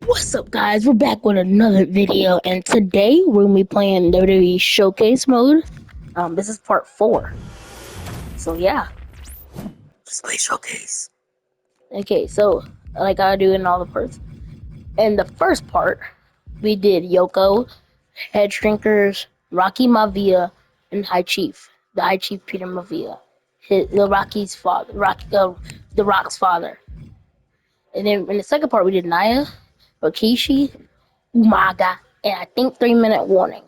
What's up, guys? We're back with another video, and today we're gonna be playing WWE Showcase mode. This is part 4. So yeah, let's play Showcase. Okay, so like I do in all the parts. In the first part, we did Yoko, Head Shrinkers, Rocky Maivia, and High Chief. The High Chief Peter Maivia, the Rocky's father, the Rock's father. And then in the second part, we did Naya, Rikishi, Umaga, and I think 3 minute warning.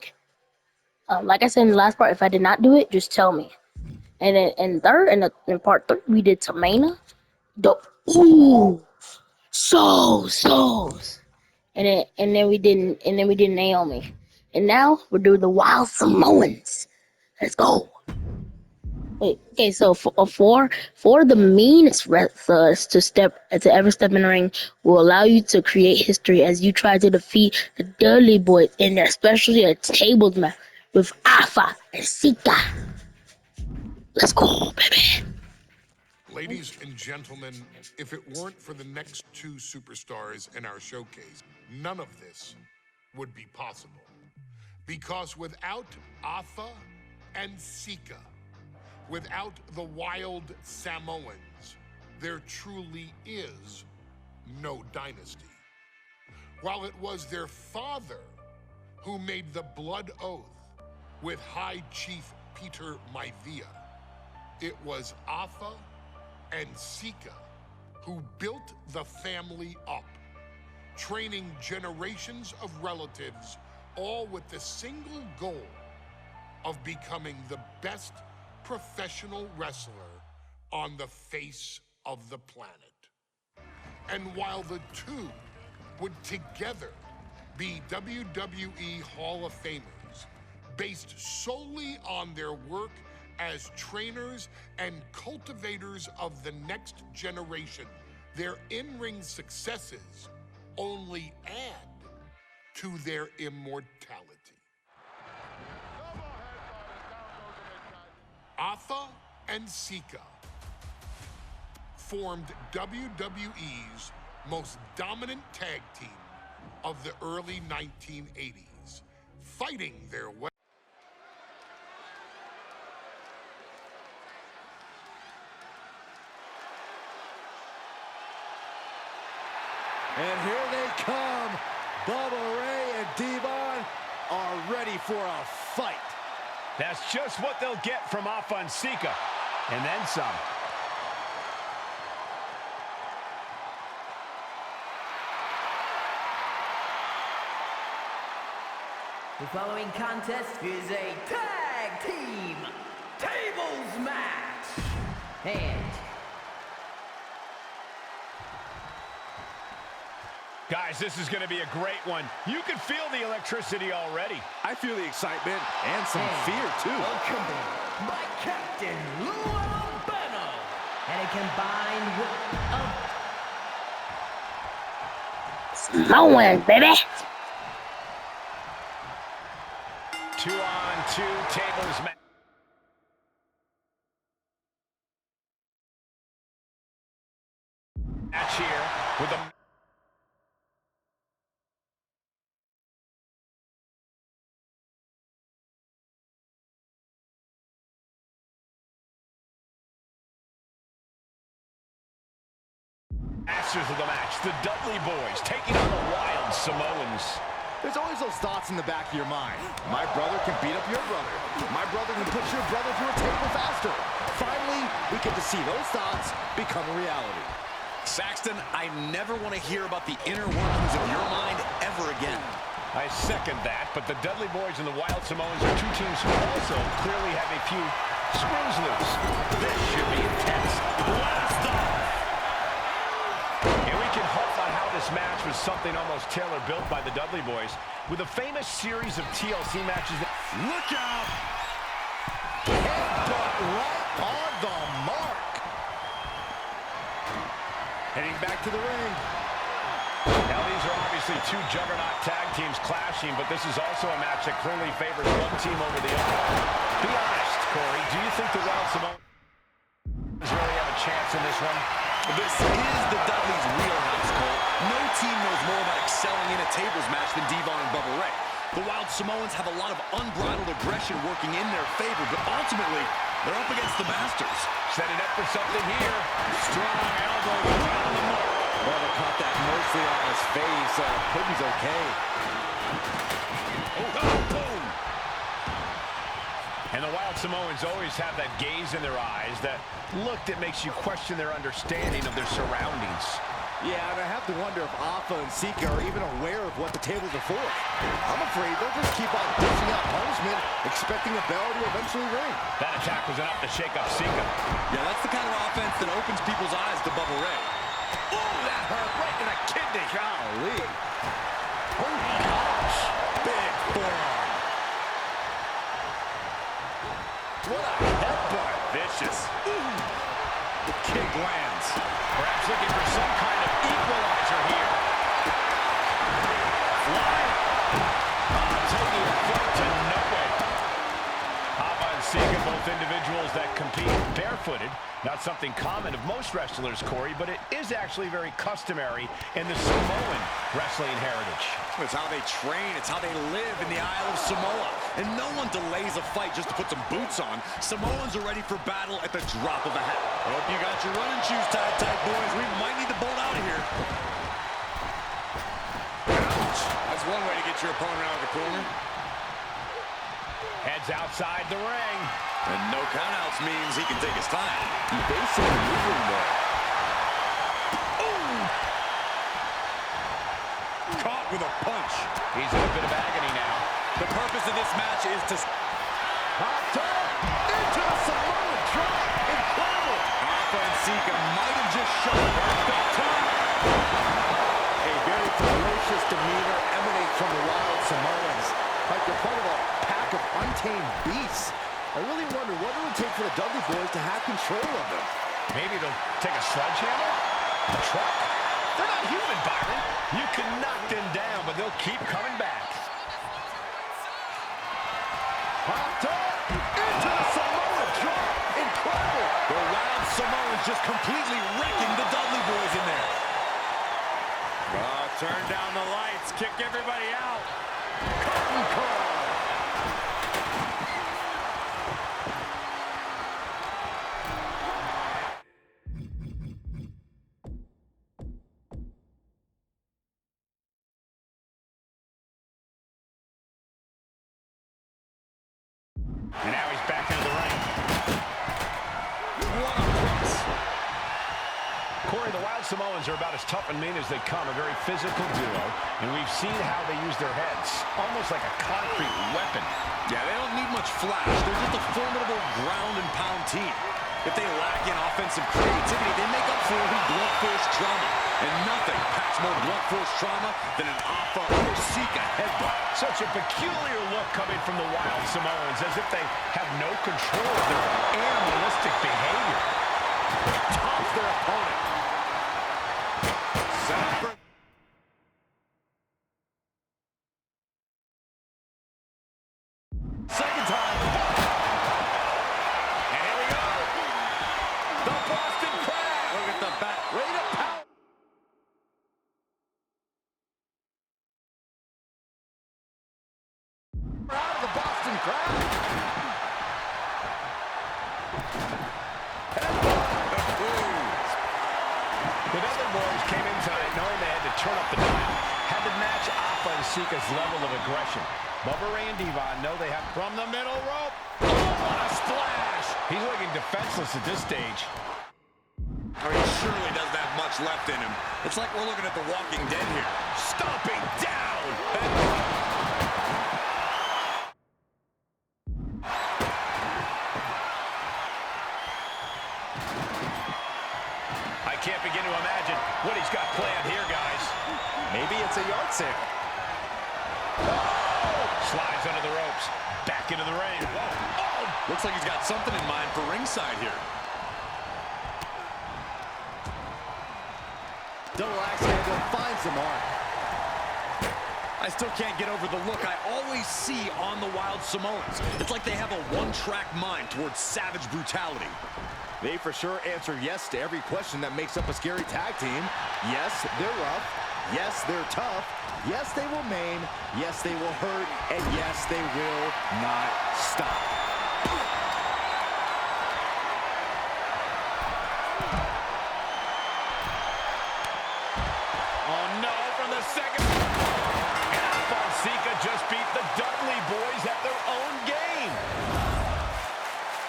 Like I said in the last part, if I did not do it, just tell me. And then in part 3, we did Tamina. Ooh, souls. And then we did Naomi. And now we're doing the Wild Samoans. Let's go. Wait, okay, so for the meanest wrestlers to ever step in the ring will allow you to create history as you try to defeat the Dudley Boys in especially a tables match with Alpha and Sika. Let's go, baby. Ladies and gentlemen, if it weren't for the next two superstars in our showcase, none of this would be possible. Because without Atha and Sika, without the Wild Samoans, there truly is no dynasty. While it was their father who made the blood oath with High Chief Peter Maivia, it was Atha and Sika who built the family up, training generations of relatives, all with the single goal of becoming the best professional wrestler on the face of the planet. And while the two would together be WWE Hall of Famers, based solely on their work as trainers and cultivators of the next generation, their in-ring successes only add to their immortality. Atha and Sika formed WWE's most dominant tag team of the early 1980s, fighting their way. And here they come. Bubba Ray and Devon are ready for a fight. That's just what they'll get from Alpha and Sika, and then some. The following contest is a tag team tables match. And guys, this is going to be a great one. You can feel the electricity already. I feel the excitement and some fear, too. Accompanied by Captain Lou Albano. And a combined Samoan, baby. 2-on-2 tables match. Match here with a masters of the match, the Dudley Boys taking on the Wild Samoans. There's always those thoughts in the back of your mind. My brother can beat up your brother. My brother can put your brother through a table faster. Finally, we get to see those thoughts become a reality. Saxton, I never want to hear about the inner workings of your mind ever again. I second that, but the Dudley Boys and the Wild Samoans are two teams who also clearly have a few screws loose. This should be intense. Blast off! And we can hope on how this match was something almost tailor-built by the Dudley Boys with a famous series of TLC matches. Look out! Headbutt right on the mark. Heading back to the ring. Now, these are obviously two juggernaut tag teams clashing, but this is also a match that clearly favors one team over the other. Be honest, Corey, do you think the Wild Samoans really have a chance in this one? This is the Dudley's wheelhouse, Cole. No team knows more about accepting tables match than Devon and Bubba Ray. The Wild Samoans have a lot of unbridled aggression working in their favor, but ultimately, they're up against the Masters. Setting up for something here. Strong elbow on the mark. Bubba caught that mostly on his face. Puddin's okay. Oh, boom! And the Wild Samoans always have that gaze in their eyes, that look that makes you question their understanding of their surroundings. Yeah, and I have to wonder if Alpha and Sika are even aware of what the tables are for. I'm afraid they'll just keep on dishing out punishment, expecting a bell to eventually ring. That attack was enough to shake up Sika. Yeah, that's the kind of offense that opens people's eyes to Bubba Ray. Oh, that hurt right in the kidney. Golly. Oh, gosh. Big forearm. What a headbutt. Vicious. Ooh. The kick lands. Perhaps looking for some kind of equalizer here. Fly. Taking a flight to nowhere. Alpha and Sika, both individuals that compete barefooted. Not something common of most wrestlers, Corey, but it is actually very customary in the Samoan wrestling heritage. It's how they train. It's how they live in the Isle of Samoa. And no one delays a fight just to put some boots on. Samoans are ready for battle at the drop of a hat. Hope you got your running shoes tied tight, boys. We might need to bolt out of here. Ouch. That's one way to get your opponent out of the corner. Heads outside the ring. And no countouts means he can take his time. He's basically moving there. Caught with a punch. He's in a bit of agony now. The purpose of this match is to... Hot tub into the Samoan drop. Incredible. Alpha and Sika might have just shown the time. A very ferocious demeanor emanates from the Wild Samoans. Like they're part of a pack of untamed beasts. I really wonder what it would take for the Dudley Boys to have control of them. Maybe they'll take a sledgehammer? A truck? They're not human, Byron. You can knock them down, but they'll keep coming back. Popped up into the Samoan drop. Incredible. The Wild Samoans just completely wrecking the Dudley Boys in there. Turn down the lights. Kick everybody out. Curtain call. And now he's back into the ring. What a press. Corey, the Wild Samoans are about as tough and mean as they come, a very physical duo, and we've seen how they use their heads, almost like a concrete weapon. Yeah, they don't need much flash. They're just a formidable ground and pound team. If they lack in offensive creativity, they make up for it in blunt force trauma. And nothing packs more blunt force trauma than an Alpha or Sika headbutt. Such a peculiar look coming from the Wild Samoans, as if they have no control of their animalistic behavior. Tops their opponent. Set up for... Second time. And here we go. The Boston Crab. Look at the back. Ready to pound. Out of the Boston Crab. The Dudley Boys came in tonight knowing they had to turn up the dial, had to match Alpha and Sika's level of aggression. Bubba Ray and Devon know they have from the middle rope. Oh, what a splash! He's looking defenseless at this stage. Oh, he surely doesn't have much left in him. It's like we're looking at The Walking Dead here. Stomping down. I can't begin to imagine what he's got planned here, guys. Maybe it's a yard sale. Slides under the ropes. Back into the ring. Oh, looks like he's got something in mind for ringside here. Double axe handle finds the mark. I still can't get over the look I always see on the Wild Samoans. It's like they have a one-track mind towards savage brutality. They for sure answer yes to every question that makes up a scary tag team. Yes, they're rough. Yes, they're tough. Yes, they will maim. Yes, they will hurt. And yes, they will not stop. Oh no, from the second. And Fonseca just beat the Dudley boys at their own game.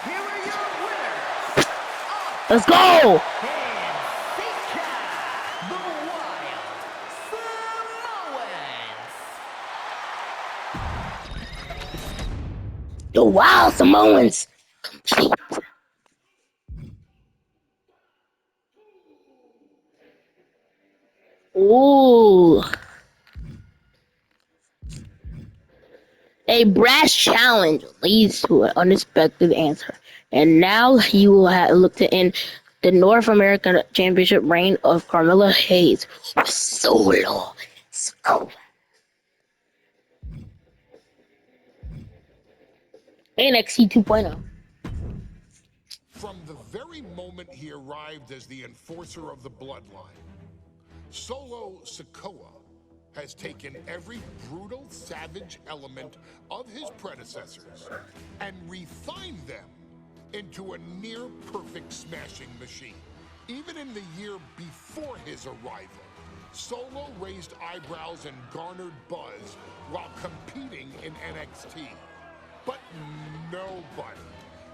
Here are your winners. Let's go! Fonseca, the Wild Samoans. The Wild Samoans. Complete. Ooh. A brash challenge leads to an unexpected answer. And now you will have look to end the North American Championship reign of Carmella Hayes with Solo Sikoa. NXT 2.0. From the very moment he arrived as the enforcer of the bloodline, Solo Sikoa has taken every brutal, savage element of his predecessors and refined them into a near-perfect smashing machine. Even in the year before his arrival, Solo raised eyebrows and garnered buzz while competing in NXT. But nobody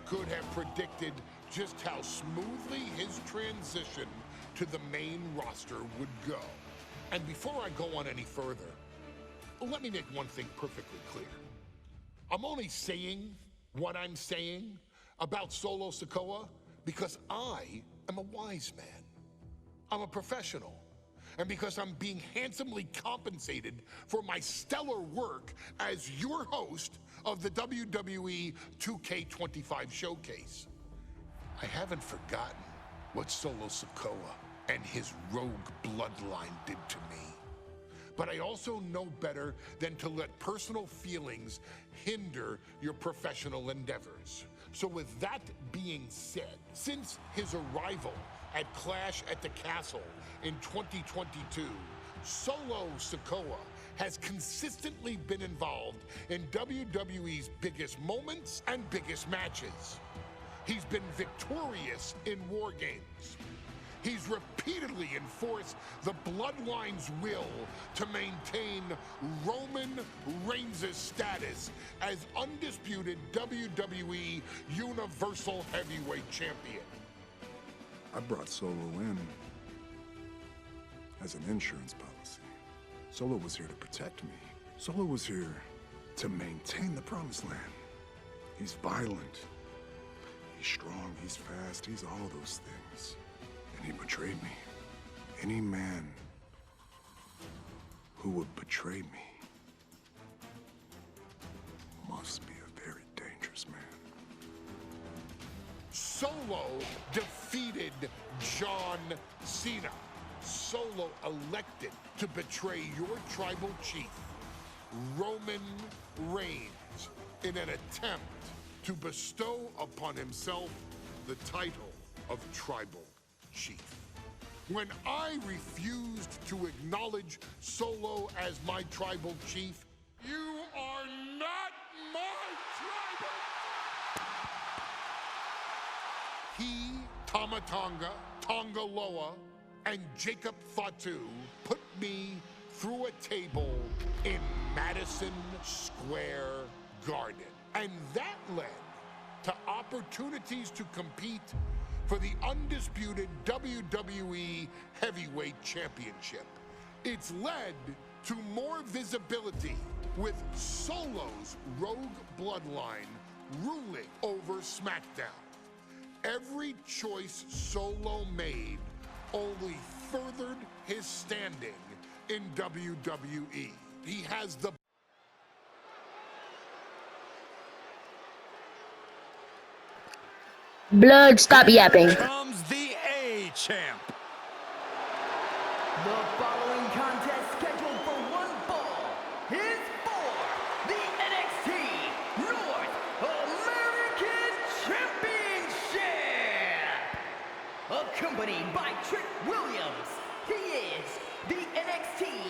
could have predicted just how smoothly his transition to the main roster would go. And before I go on any further, let me make one thing perfectly clear. I'm only saying what I'm saying about Solo Sikoa because I am a wise man. I'm a professional. And because I'm being handsomely compensated for my stellar work as your host of the WWE 2K25 showcase. I haven't forgotten what Solo Sikoa and his rogue bloodline did to me. But I also know better than to let personal feelings hinder your professional endeavors. So with that being said, since his arrival at Clash at the Castle in 2022, Solo Sikoa has consistently been involved in WWE's biggest moments and biggest matches. He's been victorious in War Games. He's repeatedly enforced the Bloodline's will to maintain Roman Reigns' status as undisputed WWE Universal Heavyweight Champion. I brought Solo in as an insurance policy. Solo was here to protect me. Solo was here to maintain the promised land. He's violent. He's strong, he's fast, he's all those things. And he betrayed me. Any man who would betray me must be a very dangerous man. Solo defeated John Cena. Solo elected to betray your tribal chief, Roman Reigns, in an attempt to bestow upon himself the title of tribal chief. When I refused to acknowledge Solo as my tribal chief, you are not my tribal. He, Tama Tonga, Tonga Loa, and Jacob Fatu put me through a table in Madison Square Garden. And that led to opportunities to compete for the undisputed WWE Heavyweight Championship. It's led to more visibility with Solo's rogue bloodline ruling over SmackDown. Every choice Solo made only furthered his standing in WWE. He has the Blood, stop yapping. Comes the A-Champ. The following contest scheduled for one fall is for the NXT North American Championship. Accompanied by Trick Williams, he is the NXT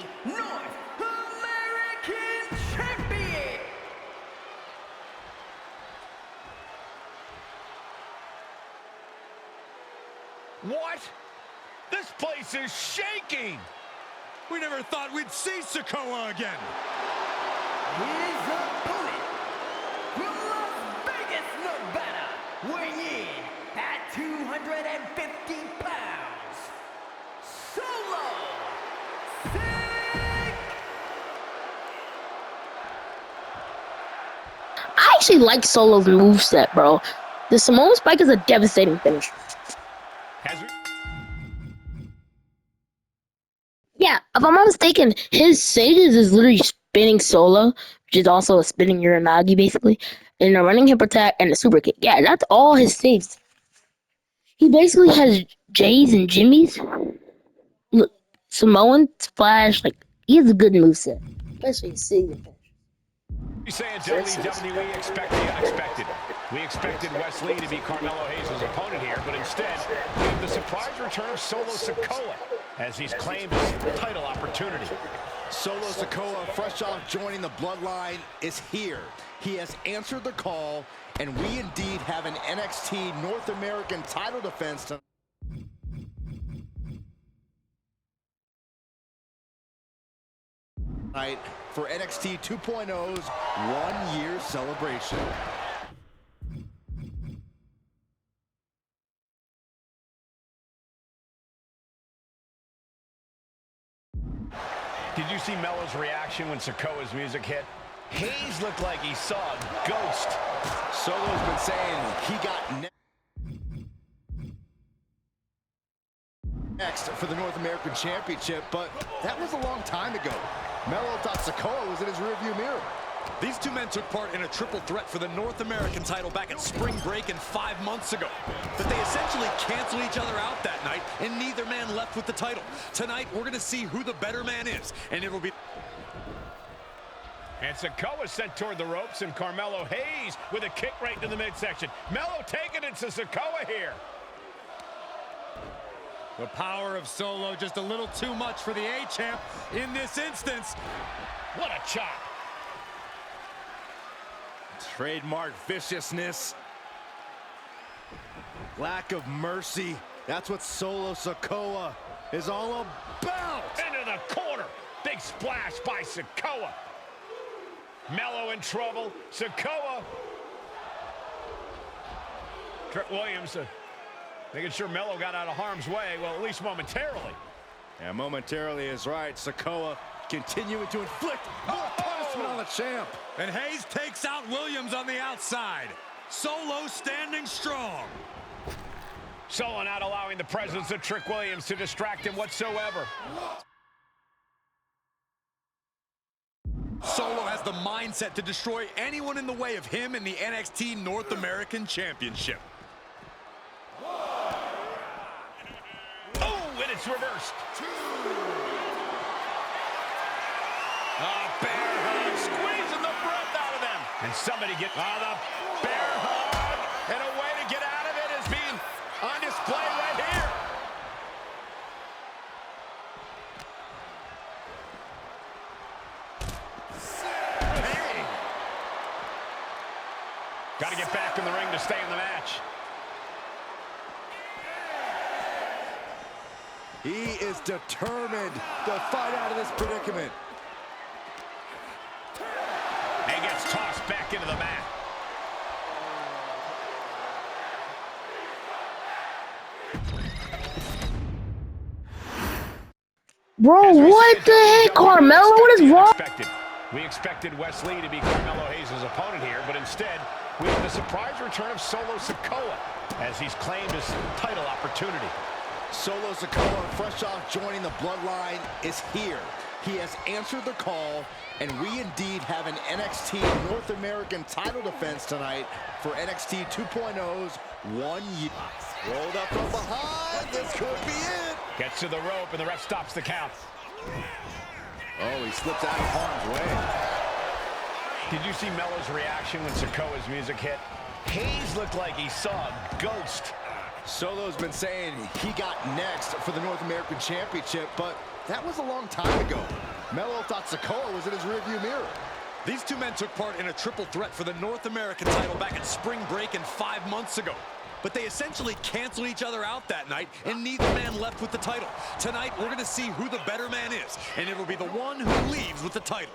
place is shaking. We never thought we'd see Sikoa again. His opponent from Las Vegas, Nevada, weighing in at 250 pounds, Solo Sikoa. I actually like Solo's moveset, bro. The Samoan Spike is a devastating finish. Yeah, if I'm not mistaken, his stages is literally spinning Solo, which is also a spinning Uranagi, basically, and a running hip attack and a super kick. Yeah, that's all his saves. He basically has J's and Jimmy's. Look, Samoan Splash, like, he has a good moveset, especially his signature finish. You say in WWE, expect the unexpected. We expected Wes Lee to be Carmelo Hayes' opponent here, but instead, we have the surprise return of Solo Sikoa, as he's claimed his title opportunity. Solo Sikoa, fresh off joining the Bloodline, is here. He has answered the call, and we indeed have an NXT North American title defense tonight for NXT 2.0's one-year celebration. Did you see Melo's reaction when Sikoa's music hit? Hayes looked like he saw a ghost. Solo's been saying he got next for the North American Championship, but that was a long time ago. Melo thought Sikoa was in his rearview mirror. These two men took part in a triple threat for the North American title back at spring break and 5 months ago. But they essentially canceled each other out that night, and neither man left with the title. Tonight, we're going to see who the better man is, and it'll be... And Sikoa sent toward the ropes, and Carmelo Hayes with a kick right to the midsection. Melo taking it to Sikoa here. The power of Solo just a little too much for the A-Champ in this instance. What a chop. Trademark viciousness. Lack of mercy. That's what Solo Sikoa is all about. Into the corner. Big splash by Sikoa. Melo in trouble. Sikoa. Trick Williams making sure Melo got out of harm's way, well, at least momentarily. And momentarily is right. Sikoa continuing to inflict more punishment on the champ. And Hayes takes out Williams on the outside. Solo standing strong. Solo not allowing the presence of Trick Williams to distract him whatsoever. Solo has the mindset to destroy anyone in the way of him in the NXT North American Championship. Oh, and it's reversed. Bear hug, squeezing the breath out of them. And somebody get The bear hug, and a way to get out of it is being on display right here. Got to get back in the ring to stay in the match. He is determined to fight out of this predicament. And gets tossed back into the mat. Bro, what the heck, Carmelo? What is wrong? We expected Wes Lee to be Carmelo Hayes' opponent here, but instead, we have the surprise return of Solo Sikoa, as he's claimed his title opportunity. Solo Sikoa, fresh off joining the Bloodline, is here. He has answered the call, and we indeed have an NXT North American title defense tonight for NXT 2.0's 1 year. Rolled up from behind. This could be it. Gets to the rope, and the ref stops the count. Oh, he slips out of harm's way. Did you see Melo's reaction when Sikoa's music hit? Hayes looked like he saw a ghost. Solo's been saying he got next for the North American Championship, but that was a long time ago. Melo thought Sikoa was in his rearview mirror. These two men took part in a triple threat for the North American title back at spring break and 5 months ago. but they essentially canceled each other out that night, and neither man left with the title. Tonight, we're going to see who the better man is, and it'll be the one who leaves with the title.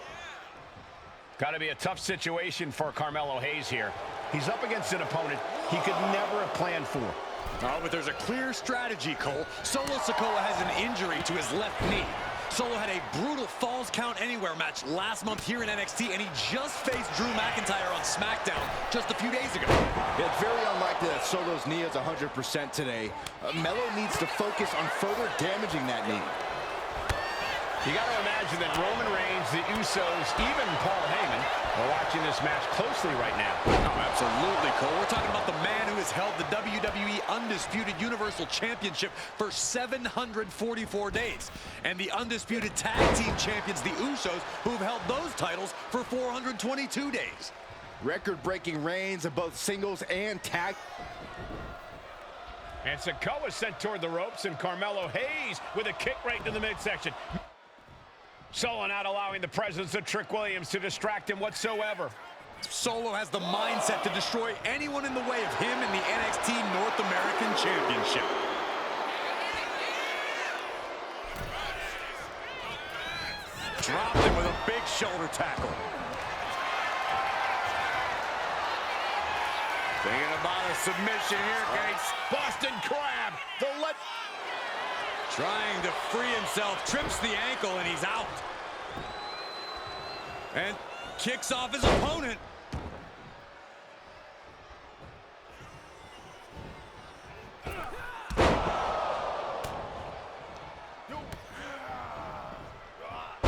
Got to be a tough situation for Carmelo Hayes here. He's up against an opponent he could never have planned for. Oh, but there's a clear strategy, Cole. Solo Sikoa has an injury to his left knee. Solo had a brutal Falls Count Anywhere match last month here in NXT, and he just faced Drew McIntyre on SmackDown just a few days ago. It's very unlikely that Solo's knee is 100% today. Melo needs to focus on further damaging that knee. You got to imagine that Roman Reigns, the Usos, even Paul Heyman are watching this match closely right now. Oh, absolutely, Cole. We're talking about the man who has held the WWE Undisputed Universal Championship for 744 days. And the Undisputed Tag Team Champions, the Usos, who have held those titles for 422 days. Record-breaking reigns of both singles and tag. And Sikoa sent toward the ropes, and Carmelo Hayes with a kick right to the midsection. Solo not allowing the presence of Trick Williams to distract him whatsoever. Solo has the mindset to destroy anyone in the way of him in the NXT North American Championship. Dropped him with a big shoulder tackle. Thinking about a submission here, Gates. Boston Crab, Trying to free himself, trips the ankle, and he's out. And kicks off his opponent.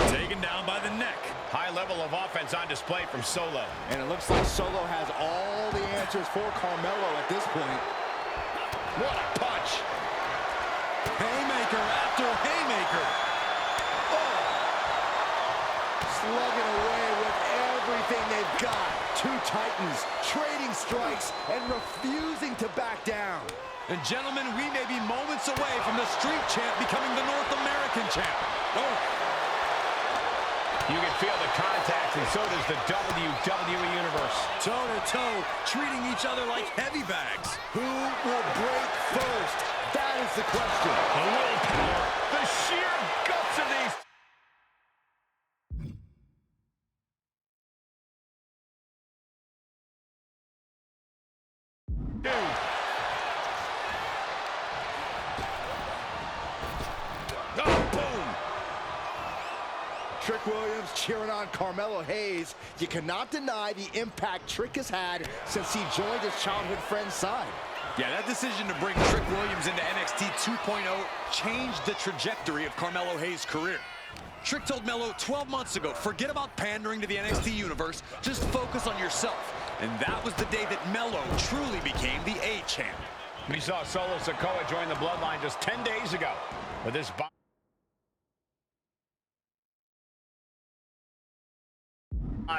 Taken down by the neck. high level of offense on display from Solo. And it looks like Solo has all the answers for Carmelo at this point. What a punch. Haymaker after haymaker. Oh. Slugging away with everything they've got. Two Titans trading strikes and refusing to back down. And gentlemen, we may be moments away from the Street Champ becoming the North American Champ. Oh. You can feel the contact, and so does the WWE Universe. Toe-to-toe, treating each other like heavy bags. Who will break first? That is the question. The willpower, the sheer guts of these. Dude. Oh, boom. Trick Williams cheering on Carmelo Hayes. You cannot deny the impact Trick has had since he joined his childhood friend's side. Yeah, that decision to bring Trick Williams into NXT 2.0 changed the trajectory of Carmelo Hayes' career. Trick told Melo 12 months ago, forget about pandering to the NXT universe, just focus on yourself. And that was the day that Melo truly became the A-champ. We saw Solo Sikoa join the Bloodline just 10 days ago. With this bond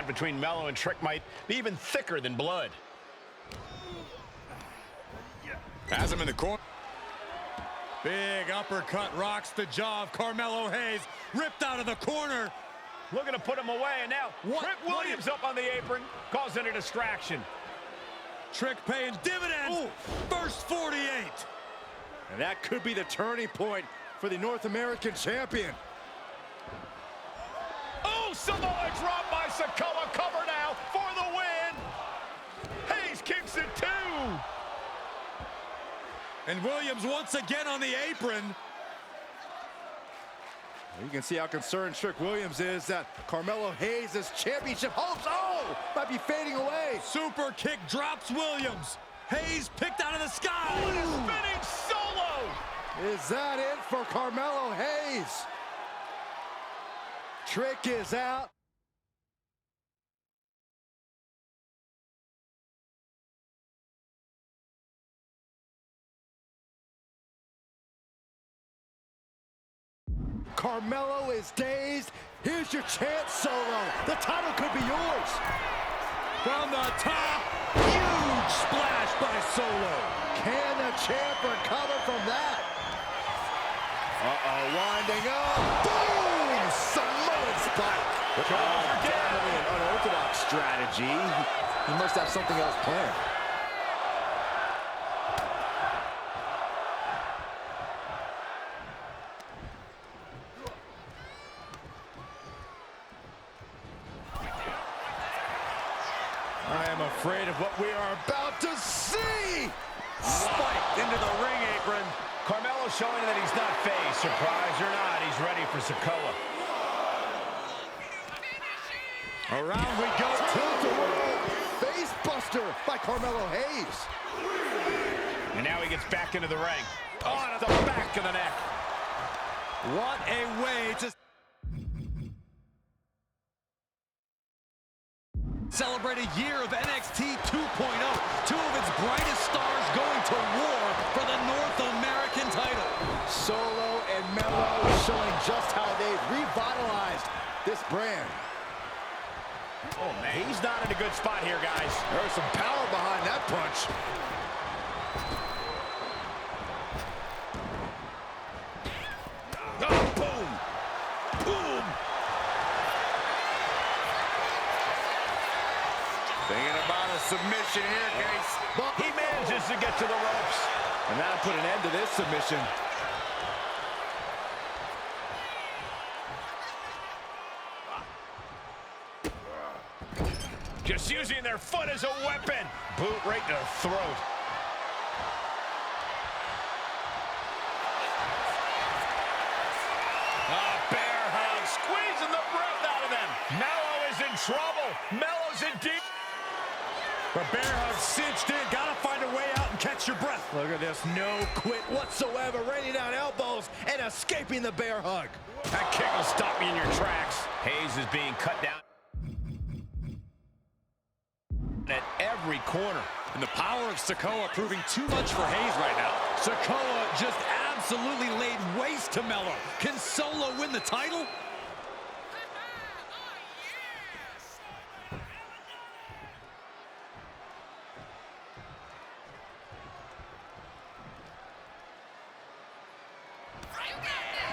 between Melo and Trick might be even thicker than blood. Has him in the corner. Big uppercut rocks the jaw of Carmelo Hayes. Ripped out of the corner. Looking to put him away, and now Trick Williams up on the apron, causing a distraction. Trick paying dividends. Ooh. First 48. And that could be the turning point for the North American champion. Oh, Samoa drop by Sikoa. Cover now for the win. Hayes kicks it too. And Williams once again on the apron. You can see how concerned Trick Williams is that Carmelo Hayes' championship hopes, might be fading away. Super kick drops Williams. Hayes picked out of the sky. What a spinning Solo. Is that it for Carmelo Hayes? Trick is out. Carmelo is dazed. Here's your chance, Solo. The title could be yours. From the top, huge splash by Solo. Can the champ recover from that? Winding up. Boom! Samoan spike. Definitely an unorthodox strategy. He must have something else planned. afraid of what we are about to see. Spiked into the ring apron. Carmelo showing that he's not phased. Surprised or not, he's ready for Sikoa. Around we go. Tilt-a-whirl. Face buster by Carmelo Hayes. And now he gets back into the ring. Oh, to the back of the neck. What a way to celebrate a year of NXT 2.0. Two of its brightest stars going to war for the North American title. Solo and Melo showing just how they've revitalized this brand. Oh, man, he's not in a good spot here, guys. There's some power behind that punch. Oh, boom! Boom! Thinking about a submission here, Case. He manages to get to the ropes. And that'll put an end to this submission. Just using their foot as a weapon. Boot right to the throat. Bear hug, squeezing the breath out of them. Melo is in trouble. Melo's in deep. The bear hug cinched in. Gotta find a way out and catch your breath. Look at this. No quit whatsoever. Raining down elbows and escaping the bear hug. That kick will stop me in your tracks. Hayes is being cut down at every corner. And the power of Sikoa proving too much for Hayes right now. Sikoa just absolutely laid waste to Melo. Can Solo win the title?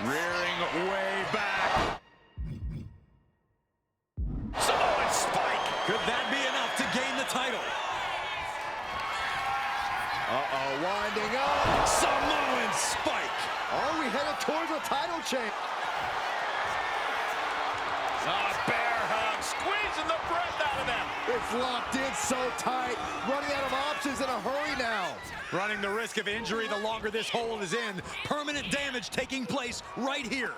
Rearing way back. Samoan spike. Could that be enough to gain the title? Winding up. Samoan spike. Are we headed towards a title change? Bear hug, squeezing the breath out of them. It's locked in so tight. Running out of options in a hurry now. Running the risk of injury the longer this hold is in. Permanent damage taking place right here.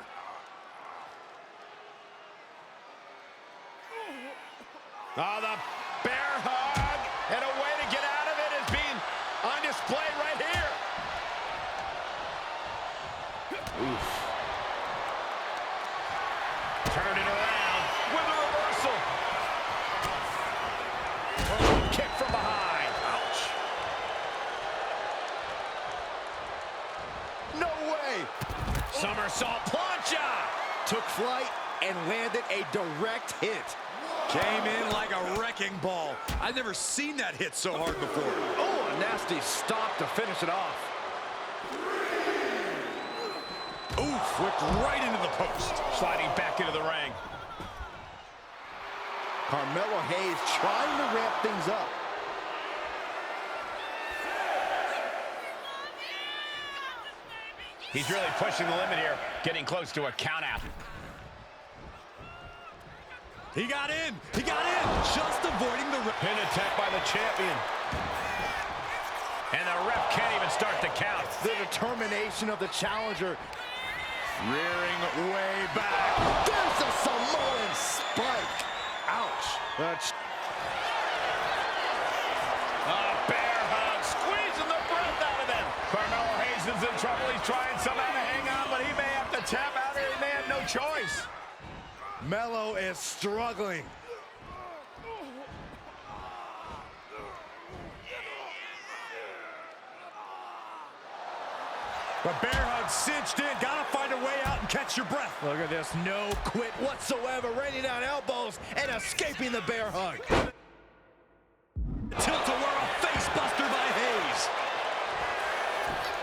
The bear hug, and a way to get out of it is being on display right here. Oof. Turn it around with a reversal. Oh, kick from behind. Ouch. No way. Somersault plancha. Took flight and landed a direct hit. Came in like a wrecking ball. I've never seen that hit so hard before. Oh, a nasty stop to finish it off. Oof, whipped right into the post. Sliding back into the ring. Carmelo Hayes trying to ramp things up. He's really pushing the limit here, getting close to a count out. He got in. He got in. Just avoiding the pin attack by the champion. And the ref can't even start the count. The determination of the challenger. Rearing way back. There's a Samoan spike. Ouch. Bear hug, squeezing the breath out of them. Carmelo Hayes is in trouble. He's trying somehow to hang on, but he may have to tap out or he may have no choice. Melo is struggling. The bear hug cinched in. Gotta find a way out and catch your breath. Look at this. No quit whatsoever. Raining down elbows and escaping the bear hug. Tilt-a-whirl face buster by Hayes.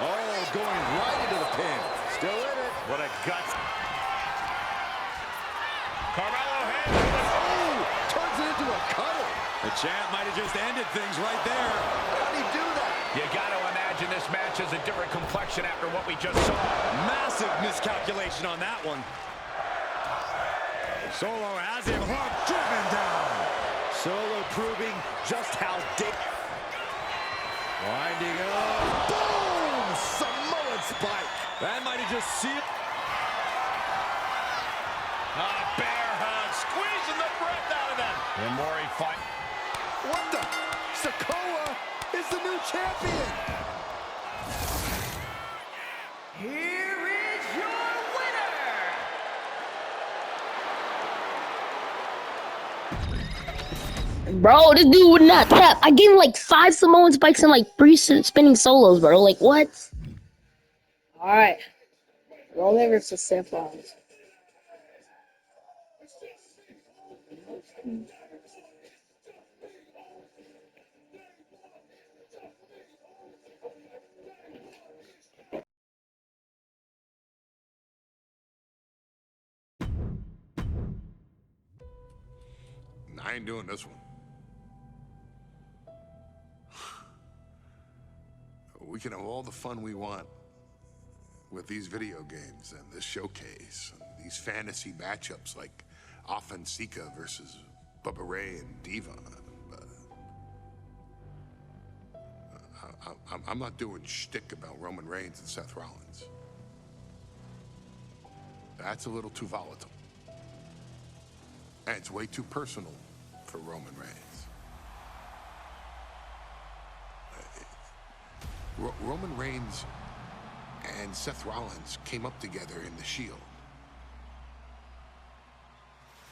Oh, going right into the pin. Still in it. What a guts. Carmelo Hayes. Oh, turns it into a cutter. The champ might have just ended things right there. How did he do that? You got to imagine this match has a different complexion after what we just saw. Massive miscalculation on that one. Solo has him hooked, driven down. Solo proving just how winding up. Boom! Samoan spike. That might have just sealed. A bear hug, squeezing the breath out of them. And Mori fight. What the? Sikoa is the new champion. Here is your winner! Bro, this dude would not tap. I gave him like 5 Samoan spikes and like 3 spinning solos, bro. Like, what? Alright. Roman versus Seth Rollins. I ain't doing this one. We can have all the fun we want with these video games and this showcase and these fantasy matchups like Offensica versus Bubba Ray and Diva. But I'm not doing shtick about Roman Reigns and Seth Rollins. That's a little too volatile. And it's way too personal for Roman Reigns. Roman Reigns and Seth Rollins came up together in the Shield.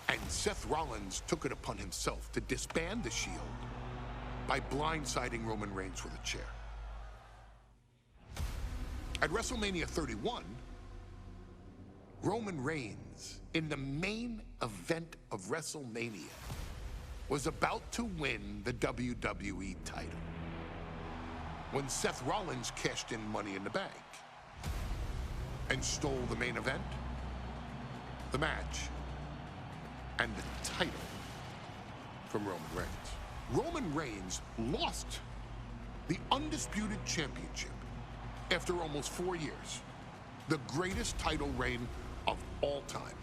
And Seth Rollins took it upon himself to disband the Shield by blindsiding Roman Reigns with a chair. At WrestleMania 31, Roman Reigns, in the main event of WrestleMania, was about to win the WWE title when Seth Rollins cashed in Money in the Bank and stole the main event, the match, and the title from Roman Reigns. Roman Reigns lost the undisputed championship after almost 4 years, the greatest title reign of all time,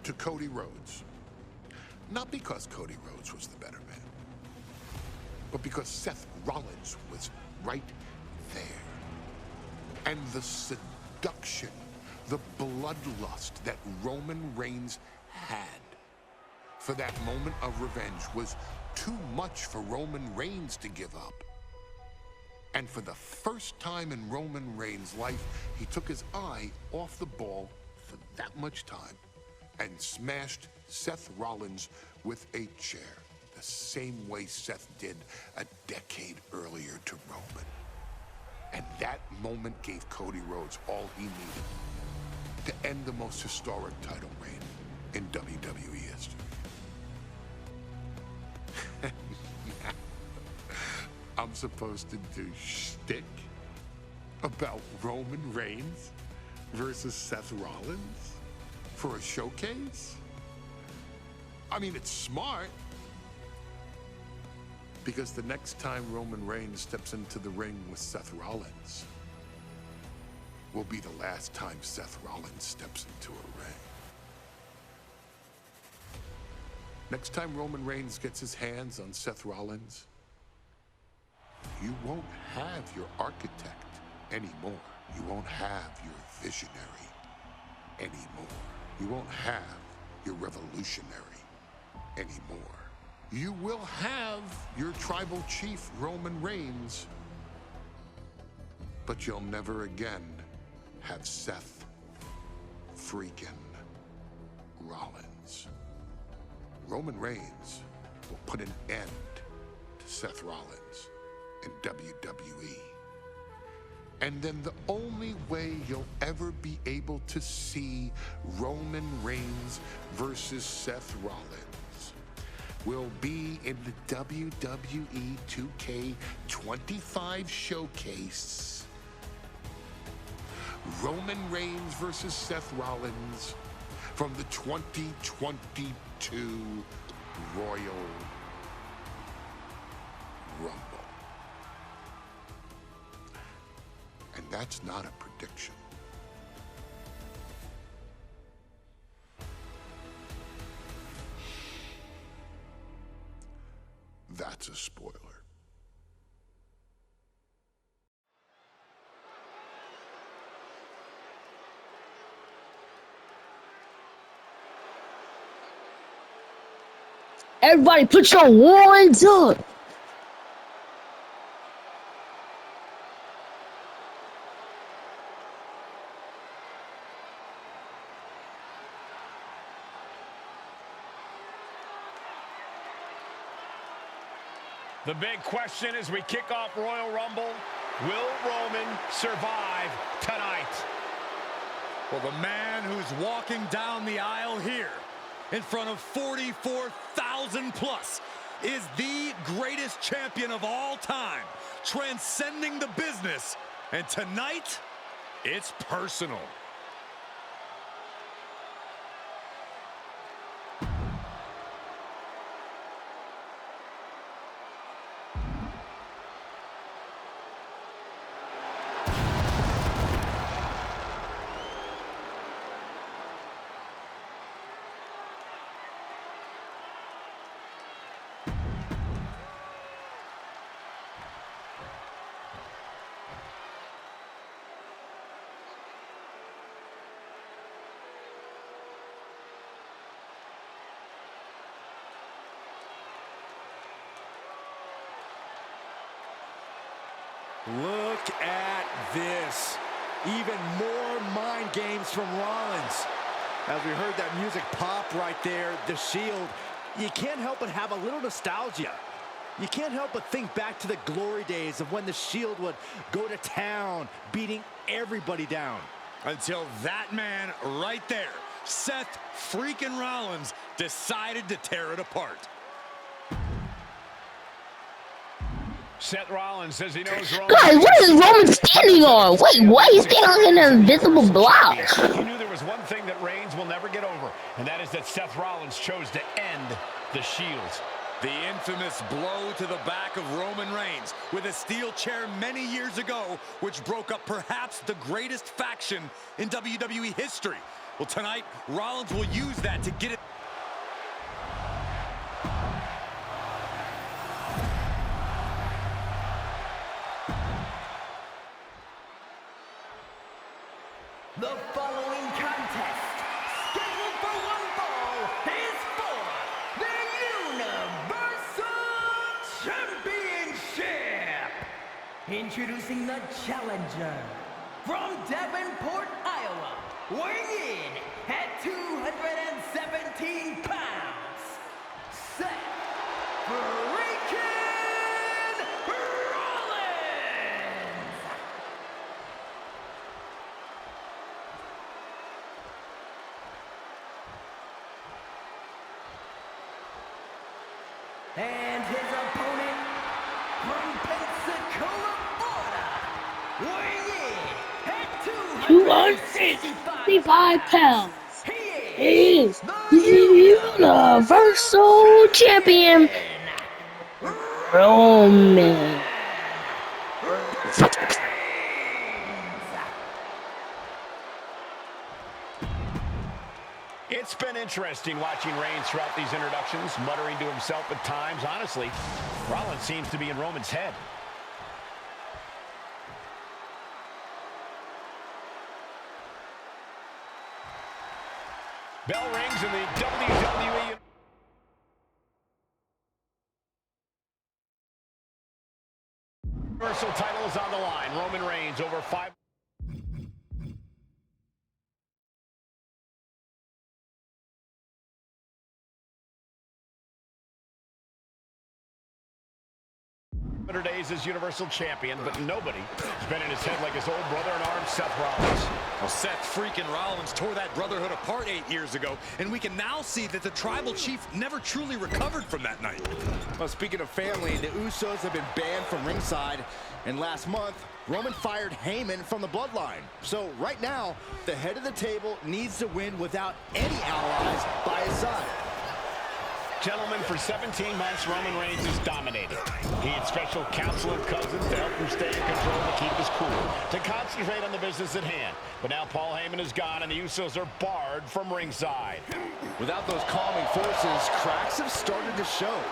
to Cody Rhodes. Not because Cody Rhodes was the better man, but because Seth Rollins was right there. And the seduction, the bloodlust that Roman Reigns had for that moment of revenge was too much for Roman Reigns to give up. And for the first time in Roman Reigns' life, he took his eye off the ball for that much time and smashed Seth Rollins with a chair, the same way Seth did a decade earlier to Roman. And that moment gave Cody Rhodes all he needed to end the most historic title reign in WWE history. I'm supposed to do shtick about Roman Reigns versus Seth Rollins for a showcase? I mean, it's smart, because the next time Roman Reigns steps into the ring with Seth Rollins will be the last time Seth Rollins steps into a ring. Next time Roman Reigns gets his hands on Seth Rollins, you won't have your architect anymore. You won't have your visionary anymore. You won't have your revolutionary anymore. You will have your tribal chief, Roman Reigns, but you'll never again have Seth freaking Rollins. Roman Reigns will put an end to Seth Rollins in WWE. And then the only way you'll ever be able to see Roman Reigns versus Seth Rollins will be in the WWE 2K25 showcase. Roman Reigns versus Seth Rollins from the 2022 Royal Rumble. And that's not a prediction. That's a spoiler. Everybody put your hands up. The big question as we kick off Royal Rumble, will Roman survive tonight? Well, the man who's walking down the aisle here in front of 44,000 plus is the greatest champion of all time, transcending the business. And tonight, it's personal. Look at this. Even more mind games from Rollins. As we heard that music pop right there, the Shield, you can't help but have a little nostalgia. You can't help but think back to the glory days of when the Shield would go to town, beating everybody down. Until that man right there, Seth freaking Rollins, decided to tear it apart. Seth Rollins says he knows Roman. Guys, what is Roman standing on? Wait, why is he standing on an invisible block? He knew there was one thing that Reigns will never get over, and that is that Seth Rollins chose to end the Shield. The infamous blow to the back of Roman Reigns with a steel chair many years ago, which broke up perhaps the greatest faction in WWE history. Well, tonight, Rollins will use that to get it. The following contest, scheduled for one fall, is for the Universal Championship. Introducing the challenger from Davenport, Iowa, weighing in at 217 pounds, Seth freaking Rollins. And his opponent from Pensacola, Florida, weighing in at 265 pounds. He He is the Universal Champion, Roman. It's been interesting watching Reigns throughout these introductions, muttering to himself at times. Honestly, Rollins seems to be in Roman's head. Bell rings in the WWE Universal title is on the line. Roman Reigns over 500 days as Universal Champion, but nobody's been in his head like his old brother-in-arms, Seth Rollins. Well, Seth freaking Rollins tore that brotherhood apart 8 years ago, and we can now see that the tribal chief never truly recovered from that night. Well, speaking of family, the Usos have been banned from ringside, and last month, Roman fired Heyman from the Bloodline. So right now, the head of the table needs to win without any allies by his side. Gentlemen, for 17 months, Roman Reigns has dominated. He had special counsel and cousins to help him stay in control, to keep his cool, to concentrate on the business at hand. But now Paul Heyman is gone, and the Usos are barred from ringside. Without those calming forces, cracks have started to show.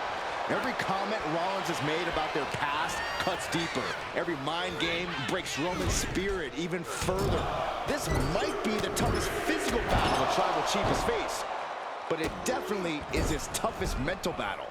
Every comment Rollins has made about their past cuts deeper. Every mind game breaks Roman's spirit even further. This might be the toughest physical battle a Tribal Chief has faced, but it definitely is his toughest mental battle.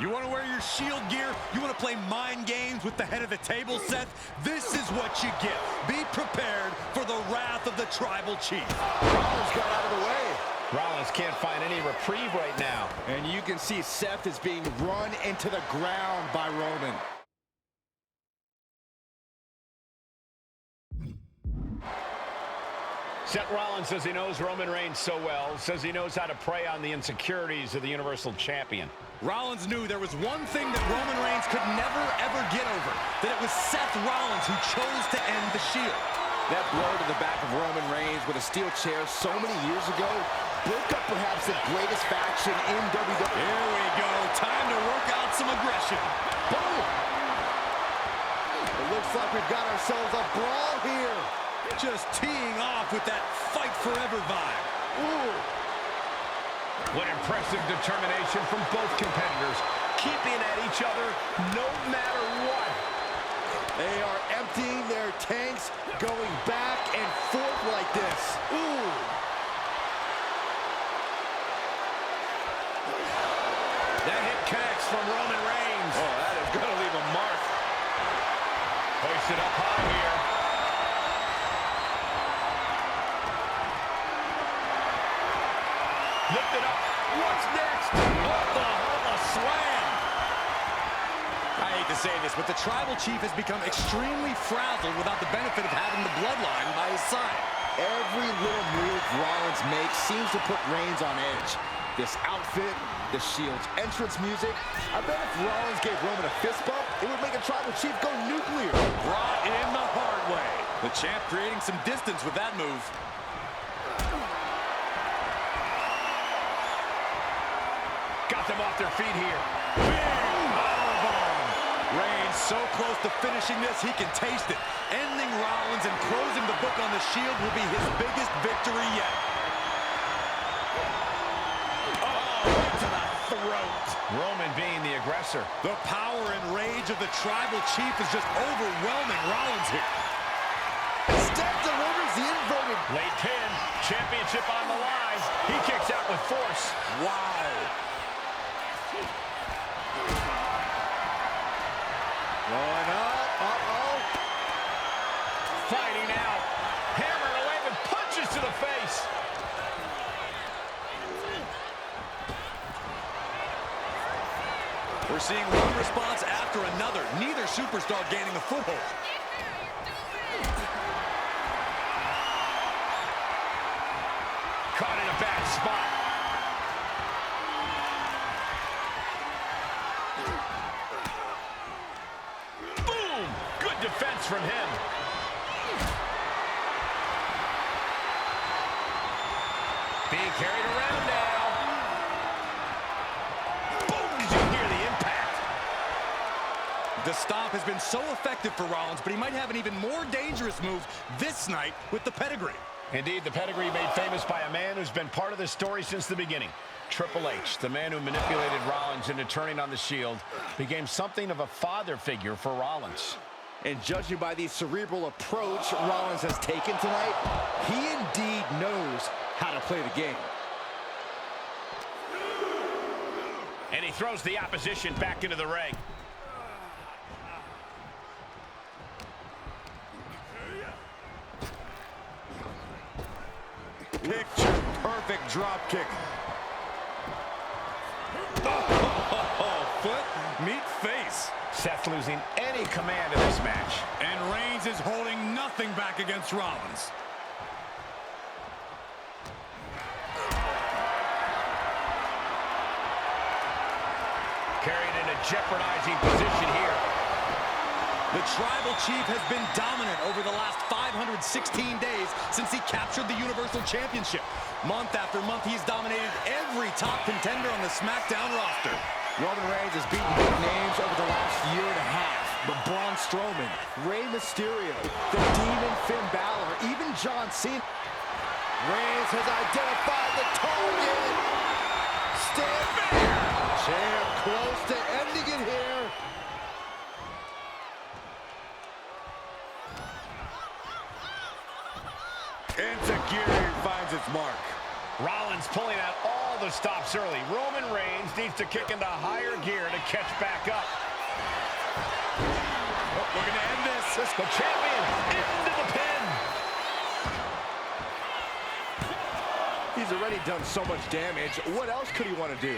You want to wear your Shield gear? You want to play mind games with the head of the table, Seth? This is what you get. Be prepared for the wrath of the Tribal Chief. Rollins got out of the way. Rollins can't find any reprieve right now. And you can see Seth is being run into the ground by Roman. Seth Rollins says he knows Roman Reigns so well, says he knows how to prey on the insecurities of the Universal Champion. Rollins knew there was one thing that Roman Reigns could never, ever get over, that it was Seth Rollins who chose to end the Shield. That blow to the back of Roman Reigns with a steel chair so many years ago broke up perhaps the greatest faction in WWE. Here we go. Time to work out some aggression. Boom! It looks like we've got ourselves a brawl here. Just teeing off with that fight forever vibe. Ooh. What impressive determination from both competitors, keeping at each other no matter what. They are emptying their tanks, going back and forth like this. Ooh. That hit connects from Roman Reigns. Oh, that is going to leave a mark. Hoisted up high here. Lifted up. What's next? Oklahoma slam. I hate to say this, but the Tribal Chief has become extremely frazzled without the benefit of having the Bloodline by his side. Every little move Rollins makes seems to put Reigns on edge. This outfit, the Shield's entrance music. I bet if Rollins gave Roman a fist bump, it would make a Tribal Chief go nuclear. Brought in the hard way. The champ creating some distance with that move. Got them off their feet here. Big powerbomb. Reigns so close to finishing this, he can taste it. Ending Rollins and closing the book on the Shield will be his biggest victory yet. Oh, right to the throat. Roman being the aggressor. The power and rage of the Tribal Chief is just overwhelming Rollins here. Step delivers the inverted. Late pin. Championship on the line. He kicks out with force. Wow. Going up. Uh-oh. Fighting out. Hammering away with punches to the face. We're seeing one response after another. Neither superstar gaining a foothold. Caught in a bad spot. Boom! Good defense from him. Being carried around now. Boom! Did you hear the impact? The stomp has been so effective for Rollins, but he might have an even more dangerous move this night with the pedigree. Indeed, the pedigree made famous by a man who's been part of this story since the beginning. Triple H, the man who manipulated Rollins into turning on the Shield, became something of a father figure for Rollins. And judging by the cerebral approach Rollins has taken tonight, he indeed knows how to play the game. And he throws the opposition back into the ring. Picture-perfect drop kick. Oh, foot, meet face. Seth losing any command of this match. And Reigns is holding nothing back against Rollins. Carried in a jeopardizing position here. The Tribal Chief has been dominant over the last 516 days since he captured the Universal Championship. Month after month, he's dominated every top contender on the SmackDown roster. Roman Reigns has beaten big names over the last year and a half. But Braun Strowman, Rey Mysterio, the Demon Finn Balor, even John Cena. Reigns has identified the target. Stand champ close to its mark. Rollins pulling out all the stops early. Roman Reigns needs to kick into higher gear to catch back up. Oh, we're going to end this. The champion into the pin. He's already done so much damage. What else could he want to do?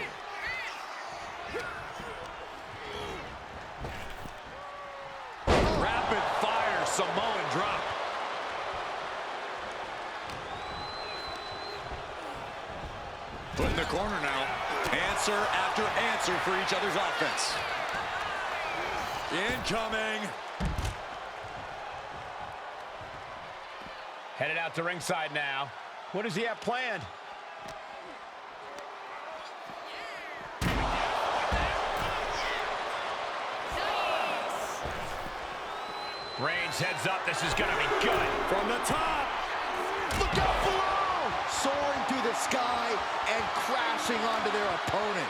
Rapid fire Samoan drop. Put in the corner now. Answer after answer for each other's offense. Incoming. Headed out to ringside now. What does he have planned? Reigns heads up. This is going to be good. From the top. Look out below! Soaring through the sky and crashing onto their opponent.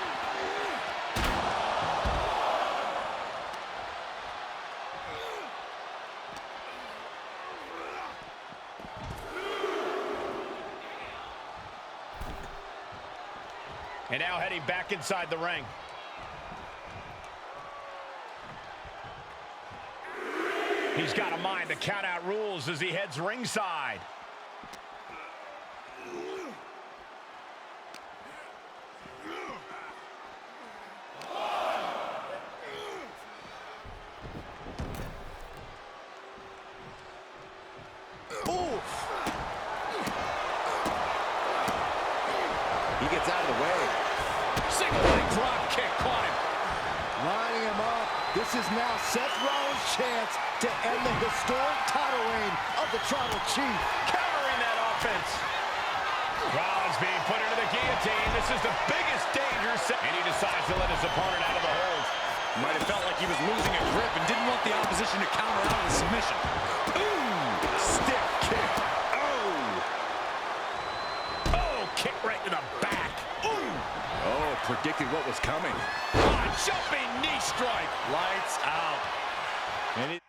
And now heading back inside the ring. He's got a mind to count out rules as he heads ringside. He gets out of the way. Single leg drop kick caught him. Lining him up. This is now Seth Rollins' chance to end the historic title reign of the Tribal Chief. Countering that offense. Rollins being put into the guillotine. This is the biggest danger. And he decides to let his opponent out of the hold. Might have felt like he was losing a grip and didn't want the opposition to counter out of the submission. Ooh, stiff kick. Oh, kick right to the back. Ooh. Oh, predicted what was coming. Jumping knee strike. Lights out. And it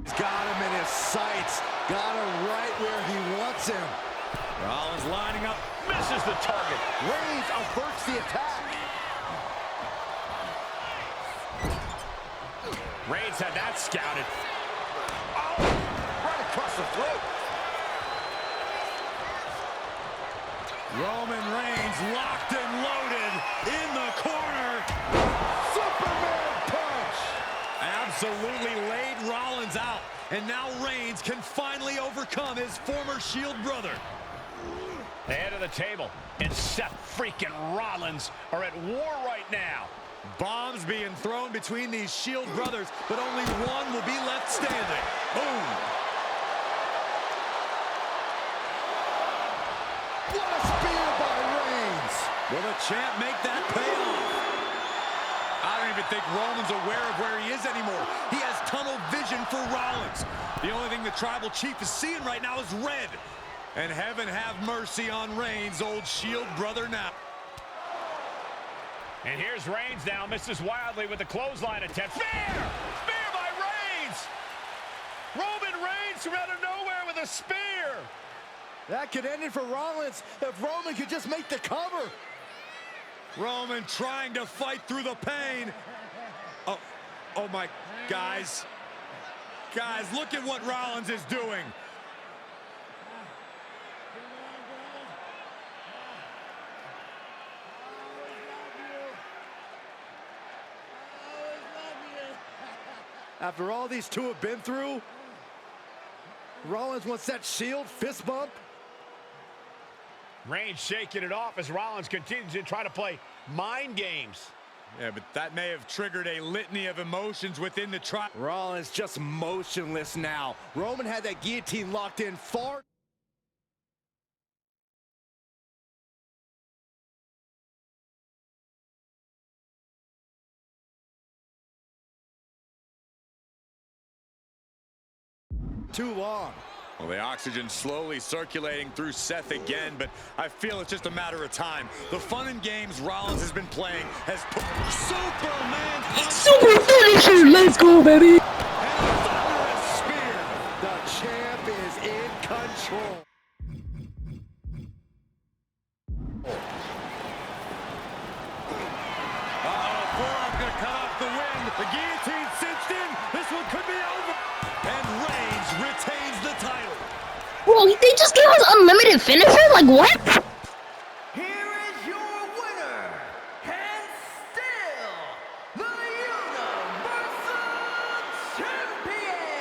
He's got him in his sights. Got him right where he wants him. Rollins lining up. Misses the target. Reigns averts the attack. Reigns had that scouted. Oh, right across the throat. Roman Reigns locked and loaded in the corner. Superman punch. Absolutely laid Rollins out. And now Reigns can finally overcome his former Shield brother. The head of the table and Seth freaking Rollins are at war right now. Bombs being thrown between these Shield brothers, but only one will be left standing. Boom. What a spear by Reigns. Will the champ make that pay off? I don't even think Roman's aware of where he is anymore. He has tunnel vision for Rollins. The only thing the Tribal Chief is seeing right now is red. And heaven have mercy on Reigns, old Shield brother now. And here's Reigns now, misses wildly with the clothesline attempt. Spear! Spear by Reigns! Roman Reigns from out of nowhere with a spear! That could end it for Rollins if Roman could just make the cover. Roman trying to fight through the pain. Oh my, guys. Guys, look at what Rollins is doing. After all these two have been through, Rollins wants that Shield fist bump. Reigns shaking it off as Rollins continues to try to play mind games. Yeah, but that may have triggered a litany of emotions within the tribe. Rollins just motionless now. Roman had that guillotine locked in far. Too long. Well, the oxygen slowly circulating through Seth again, but I feel it's just a matter of time. The fun and games Rollins has been playing has put Superman punch. Super finisher! Let's go, baby! And a thunderous spear. The champ is in control. Forearm gonna cut off the wind. The guillotine cinched in. This one could be over. And Reigns retains the title. Bro, they just gave us unlimited finisher? Like, what? Here is your winner, and still the Universal Champion,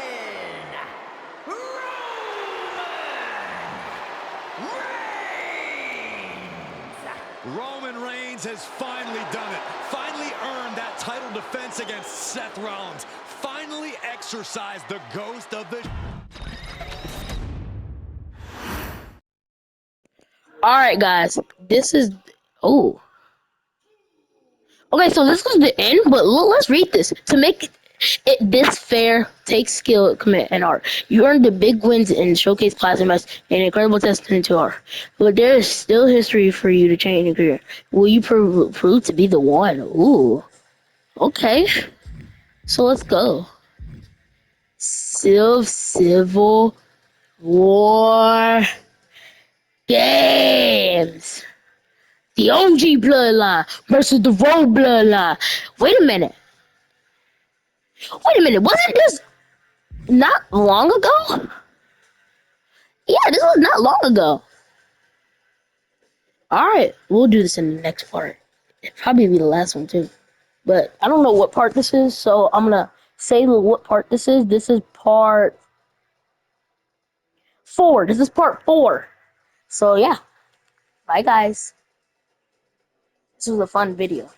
Roman Reigns has finally done it. Finally earned that title defense against Seth Rollins. Finally exercised the ghost of the... Alright, guys. This is... Oh. Okay, so this was the end, but let's read this. To make it this fair, take skill, commit, and art. You earned the big wins in Showcase Classic match, an incredible testament to art. But there is still history for you to change your career. Will you prove to be the one? Ooh. Okay. So let's go. Civil War Games. The OG bloodline versus the Road bloodline. Wait a minute. Wasn't this not long ago? Yeah, this was not long ago. Alright, we'll do this in the next part. It'll probably be the last one too. But I don't know what part this is, so I'm gonna say what part this is. This is part 4. This is part 4. So yeah. Bye guys. This was a fun video.